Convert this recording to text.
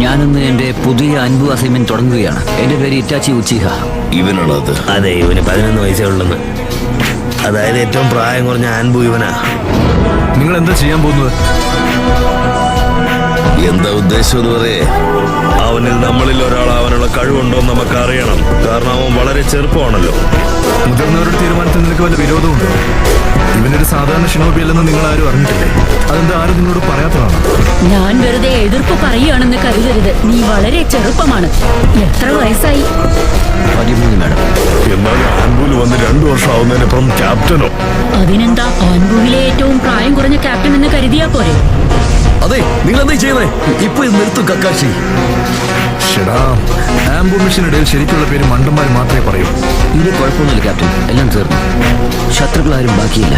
ഞാനിന്ന് എന്റെ പുതിയ അൻപു അസൈൻമെന്റ് തുടങ്ങുകയാണ്. എന്റെ പേര് ഇറ്റാച്ചി ഉച്ചിഹ. ഇവനാണോ അത്? അതെ, ഇവന് 11 വയസ്സേ ഉള്ളെന്ന്. അതായത് ഏറ്റവും പ്രായം കുറഞ്ഞ അൻപു ഇവനാ. നിങ്ങൾ എന്താ ചെയ്യാൻ പോകുന്നത്? എന്താ ഉദ്ദേശം എന്ന് പറയേ? അവനിൽ നമ്മളിൽ ഒരാളാവാനുള്ള കഴിവുണ്ടോ എന്ന് നമുക്ക് അറിയണം. കാരണം അവൻ വളരെ ചെറുപ്പമാണല്ലോ. മുതിർന്നവരുടെ തീരുമാനത്തിൽ നിനക്ക് വല്ല വിരോധമുണ്ടോ? ഇവനൊരു സാധാരണ ഷിനോബി അല്ലെന്ന് നിങ്ങൾ ആരും അറിഞ്ഞിട്ടില്ലേ? അതെന്താ ആരും നിങ്ങളോട് പറയാത്തതാണ്? ഞാൻ വെറുതെ എതിർപ്പ് പറയുകയാണെന്ന് കരുതരുത്. നീ വളരെ ചെറുപ്പമാണ്. എത്ര വയസ്സായി? 13 മാഡം. എന്നാൽ ആൻബുൽ വന്ന് 2 വർഷം ആവുന്നതിനപ്പുറം ക്യാപ്റ്റനോ? അതിനെന്താ, ആൻപൂവിലെ ഏറ്റവും പ്രായം കുറഞ്ഞ ക്യാപ്റ്റൻ എന്ന് കരുതിയാ പോരെ? അതെ, നിങ്ങൾ എന്താ ചെയ്യുന്നേ? ഇപ്പൊ ഇത് നിർത്തും കക്കാശി. ഷെടാ, ആംബു മിഷനിടയിൽ ശരിക്കുള്ള പേര് മണ്ടന്മാർ മാത്രമേ പറയൂ. ഇനി കുഴപ്പമൊന്നുമില്ല ക്യാപ്റ്റൻ, എല്ലാം തീർന്നു. ശത്രുക്കളാരും ബാക്കിയില്ല.